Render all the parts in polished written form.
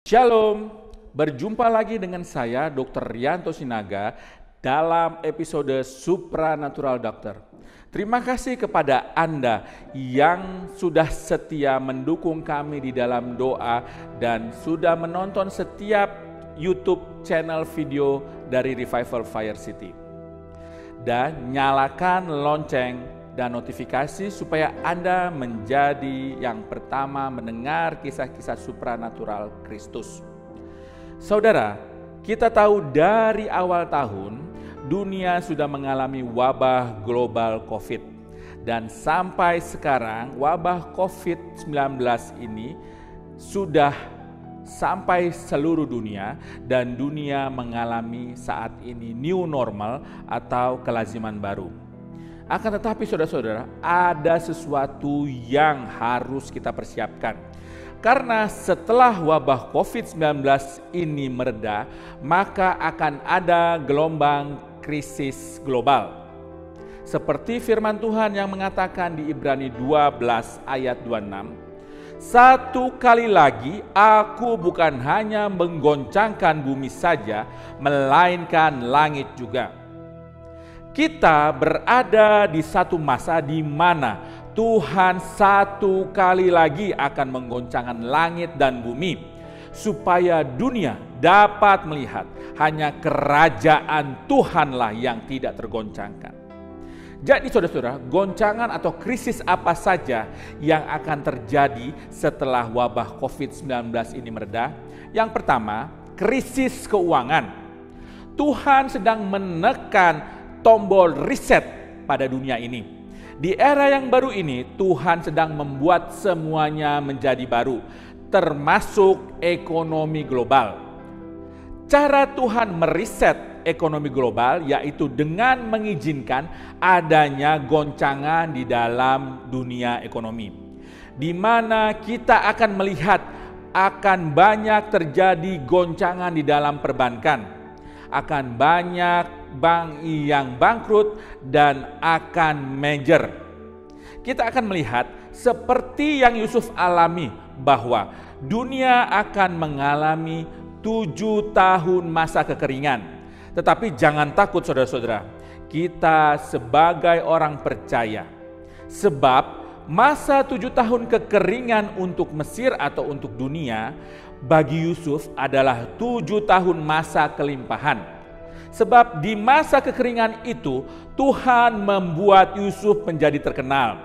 Shalom, berjumpa lagi dengan saya Dr. Rianto Sinaga dalam episode Supranatural Doctor. Terima kasih kepada Anda yang sudah setia mendukung kami di dalam doa dan sudah menonton setiap YouTube channel video dari Revival Fire City. Dan nyalakan lonceng dan notifikasi supaya Anda menjadi yang pertama mendengar kisah-kisah supranatural Kristus. Saudara, kita tahu dari awal tahun dunia sudah mengalami wabah global COVID. Dan sampai sekarang wabah COVID-19 ini sudah sampai seluruh dunia dan dunia mengalami saat ini new normal atau kelaziman baru. Akan tetapi saudara-saudara, ada sesuatu yang harus kita persiapkan. Karena setelah wabah COVID-19 ini mereda, maka akan ada gelombang krisis global. Seperti firman Tuhan yang mengatakan di Ibrani 12 ayat 26, "Satu kali lagi aku bukan hanya menggoncangkan bumi saja, melainkan langit juga." Kita berada di satu masa di mana Tuhan satu kali lagi akan menggoncangkan langit dan bumi supaya dunia dapat melihat hanya kerajaan Tuhanlah yang tidak tergoncangkan. Jadi saudara-saudara, goncangan atau krisis apa saja yang akan terjadi setelah wabah COVID-19 ini mereda? Yang pertama, krisis keuangan. Tuhan sedang menekan tombol reset pada dunia ini. Di era yang baru ini, Tuhan sedang membuat semuanya menjadi baru, termasuk ekonomi global. Cara Tuhan mereset ekonomi global yaitu dengan mengizinkan adanya goncangan di dalam dunia ekonomi, di mana kita akan melihat akan banyak terjadi goncangan di dalam perbankan, akan banyak bank yang bangkrut dan akan merger. Kita akan melihat seperti yang Yusuf alami bahwa dunia akan mengalami 7 tahun masa kekeringan. Tetapi jangan takut saudara-saudara, kita sebagai orang percaya. Sebab masa 7 tahun kekeringan untuk Mesir atau untuk dunia bagi Yusuf adalah 7 tahun masa kelimpahan. Sebab di masa kekeringan itu Tuhan membuat Yusuf menjadi terkenal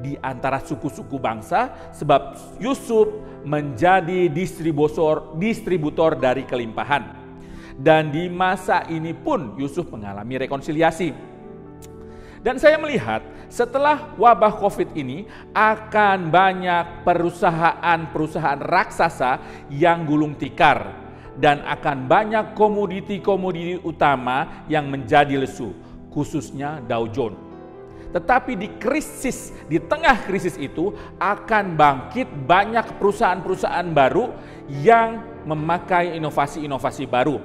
di antara suku-suku bangsa, sebab Yusuf menjadi distributor dari kelimpahan. Dan di masa ini pun Yusuf mengalami rekonsiliasi. Dan saya melihat setelah wabah COVID ini akan banyak perusahaan-perusahaan raksasa yang gulung tikar. Dan akan banyak komoditi-komoditi utama yang menjadi lesu, khususnya Dow Jones. Tetapi di tengah krisis itu akan bangkit banyak perusahaan-perusahaan baru yang memakai inovasi-inovasi baru.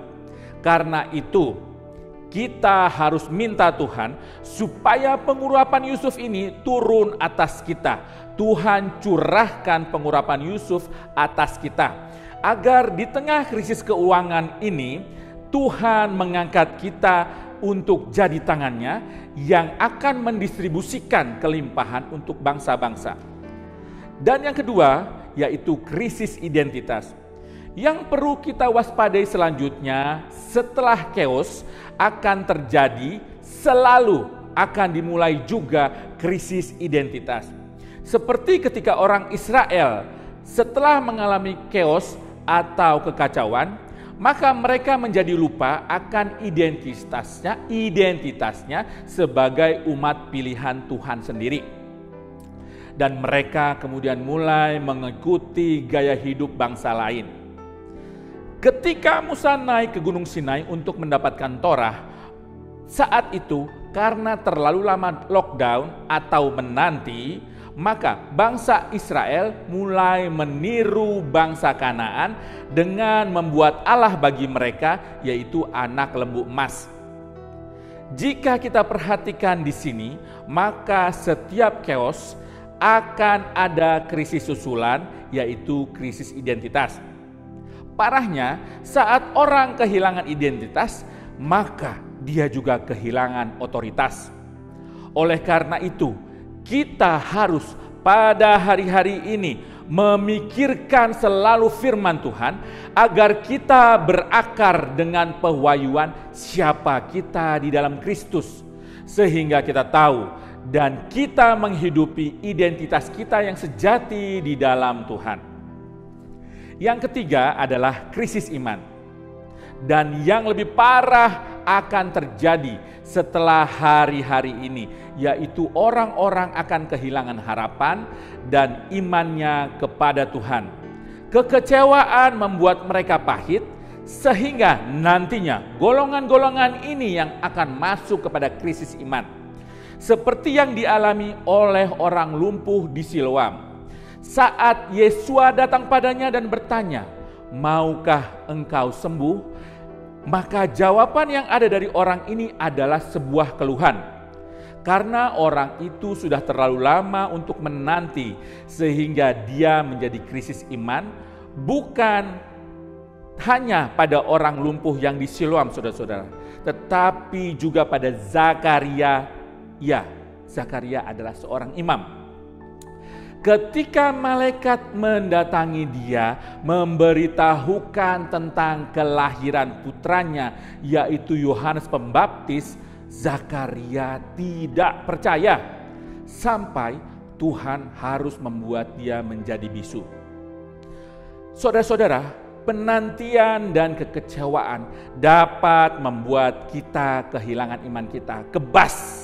Karena itu, kita harus minta Tuhan supaya pengurapan Yusuf ini turun atas kita. Tuhan curahkan pengurapan Yusuf atas kita. Agar di tengah krisis keuangan ini, Tuhan mengangkat kita untuk jadi tangannya yang akan mendistribusikan kelimpahan untuk bangsa-bangsa. Dan yang kedua, yaitu krisis identitas. Yang perlu kita waspadai selanjutnya setelah chaos akan terjadi, selalu akan dimulai juga krisis identitas. Seperti ketika orang Israel setelah mengalami chaos atau kekacauan, maka mereka menjadi lupa akan identitasnya sebagai umat pilihan Tuhan sendiri. Dan mereka kemudian mulai mengikuti gaya hidup bangsa lain. Ketika Musa naik ke Gunung Sinai untuk mendapatkan Torah, saat itu karena terlalu lama lockdown atau menanti, maka bangsa Israel mulai meniru bangsa Kanaan dengan membuat Allah bagi mereka, yaitu anak lembu emas. Jika kita perhatikan di sini, maka setiap chaos akan ada krisis susulan, yaitu krisis identitas. Parahnya, saat orang kehilangan identitas, maka dia juga kehilangan otoritas. Oleh karena itu, kita harus pada hari-hari ini memikirkan selalu firman Tuhan agar kita berakar dengan pewahyuan siapa kita di dalam Kristus, sehingga kita tahu dan kita menghidupi identitas kita yang sejati di dalam Tuhan. Yang ketiga adalah krisis iman. Dan yang lebih parah akan terjadi setelah hari-hari ini, yaitu orang-orang akan kehilangan harapan dan imannya kepada Tuhan. Kekecewaan membuat mereka pahit, sehingga nantinya golongan-golongan ini yang akan masuk kepada krisis iman. Seperti yang dialami oleh orang lumpuh di Siloam. Saat Yesua datang padanya dan bertanya, "Maukah engkau sembuh?" Maka jawaban yang ada dari orang ini adalah sebuah keluhan. Karena orang itu sudah terlalu lama untuk menanti sehingga dia menjadi krisis iman, bukan hanya pada orang lumpuh yang di Siloam, saudara-saudara, tetapi juga pada Zakaria. Ya, Zakaria adalah seorang imam. Ketika malaikat mendatangi dia, memberitahukan tentang kelahiran putranya, yaitu Yohanes Pembaptis, Zakaria tidak percaya sampai Tuhan harus membuat dia menjadi bisu. Saudara-saudara, penantian dan kekecewaan dapat membuat kita kehilangan iman kita, kebas.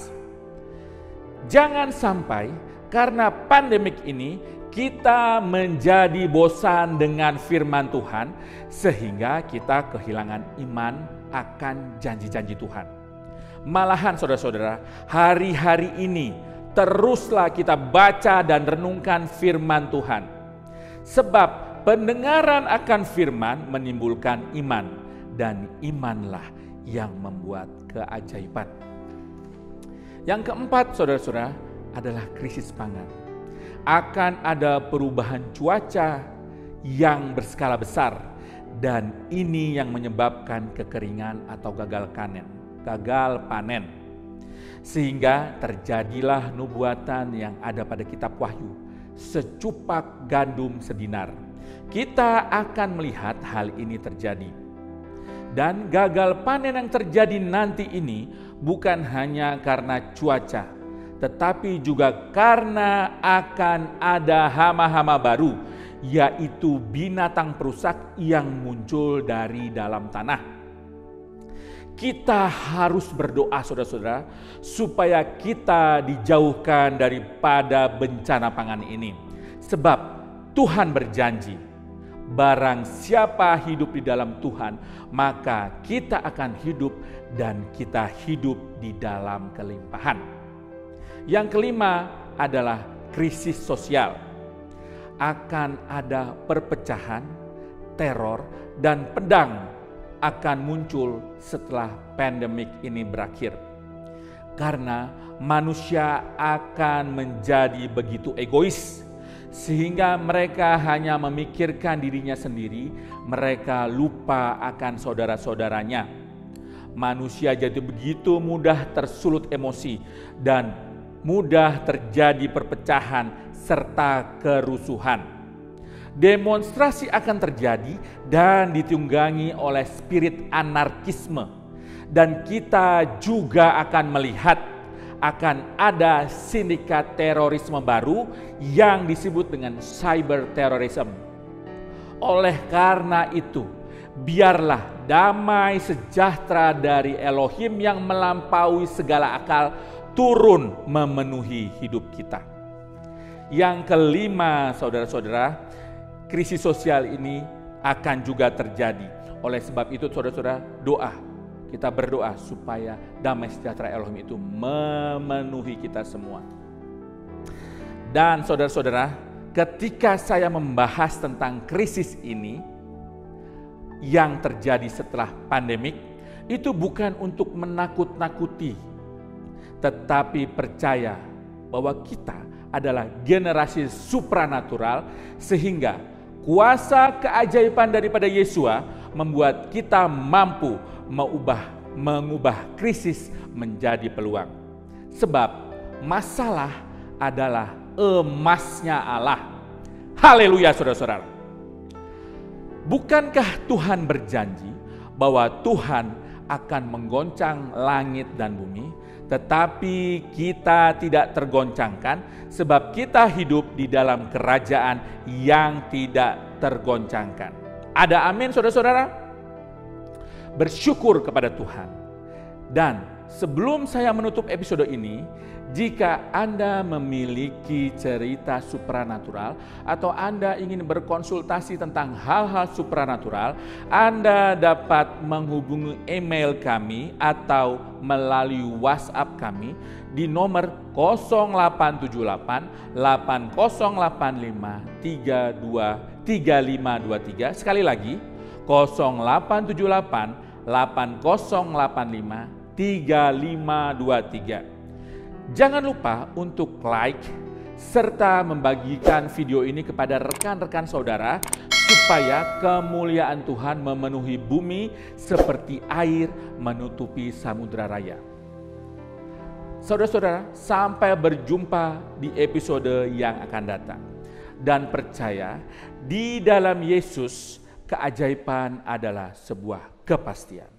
Jangan sampai karena pandemik ini kita menjadi bosan dengan firman Tuhan sehingga kita kehilangan iman akan janji-janji Tuhan. Malahan saudara-saudara, hari-hari ini teruslah kita baca dan renungkan firman Tuhan. Sebab pendengaran akan firman menimbulkan iman, dan imanlah yang membuat keajaiban. Yang keempat saudara-saudara, adalah krisis pangan. Akan ada perubahan cuaca yang berskala besar, dan ini yang menyebabkan kekeringan atau gagal panen. Sehingga terjadilah nubuatan yang ada pada kitab Wahyu, secupak gandum sedinar. Kita akan melihat hal ini terjadi. Dan gagal panen yang terjadi nanti ini bukan hanya karena cuaca, tetapi juga karena akan ada hama-hama baru, yaitu binatang perusak yang muncul dari dalam tanah. Kita harus berdoa saudara-saudara, supaya kita dijauhkan daripada bencana pangan ini. Sebab Tuhan berjanji, barang siapa hidup di dalam Tuhan, maka kita akan hidup dan kita hidup di dalam kelimpahan. Yang kelima adalah krisis sosial. Akan ada perpecahan, teror, dan pedang akan muncul setelah pandemik ini berakhir. Karena manusia akan menjadi begitu egois, sehingga mereka hanya memikirkan dirinya sendiri, mereka lupa akan saudara-saudaranya. Manusia jadi begitu mudah tersulut emosi dan mudah terjadi perpecahan serta kerusuhan. Demonstrasi akan terjadi dan ditunggangi oleh spirit anarkisme. Dan kita juga akan melihat akan ada sindikat terorisme baru yang disebut dengan cyber terrorism. Oleh karena itu, biarlah damai sejahtera dari Elohim yang melampaui segala akal turun memenuhi hidup kita. Yang kelima saudara-saudara, krisis sosial ini akan juga terjadi. Oleh sebab itu saudara-saudara, kita berdoa supaya damai sejahtera Elohim itu memenuhi kita semua. Dan saudara-saudara, ketika saya membahas tentang krisis ini yang terjadi setelah pandemik, itu bukan untuk menakut-nakuti, tetapi percaya bahwa kita adalah generasi supranatural, sehingga Kuasa keajaiban daripada Yesua membuat kita mampu mengubah krisis menjadi peluang. Sebab masalah adalah emasnya Allah. Haleluya saudara-saudara. Bukankah Tuhan berjanji bahwa Tuhan akan menggoncang langit dan bumi, tetapi kita tidak tergoncangkan sebab kita hidup di dalam kerajaan yang tidak tergoncangkan. Ada amin saudara-saudara? Bersyukur kepada Tuhan. Dan sebelum saya menutup episode ini, jika Anda memiliki cerita supranatural atau Anda ingin berkonsultasi tentang hal-hal supranatural, Anda dapat menghubungi email kami atau melalui WhatsApp kami di nomor 0878 8085 3523. Sekali lagi 0878 8085 3523. Jangan lupa untuk like serta membagikan video ini kepada rekan-rekan saudara supaya kemuliaan Tuhan memenuhi bumi seperti air menutupi samudra raya. Saudara-saudara, sampai berjumpa di episode yang akan datang. Dan percaya, di dalam Yesus keajaiban adalah sebuah kepastian.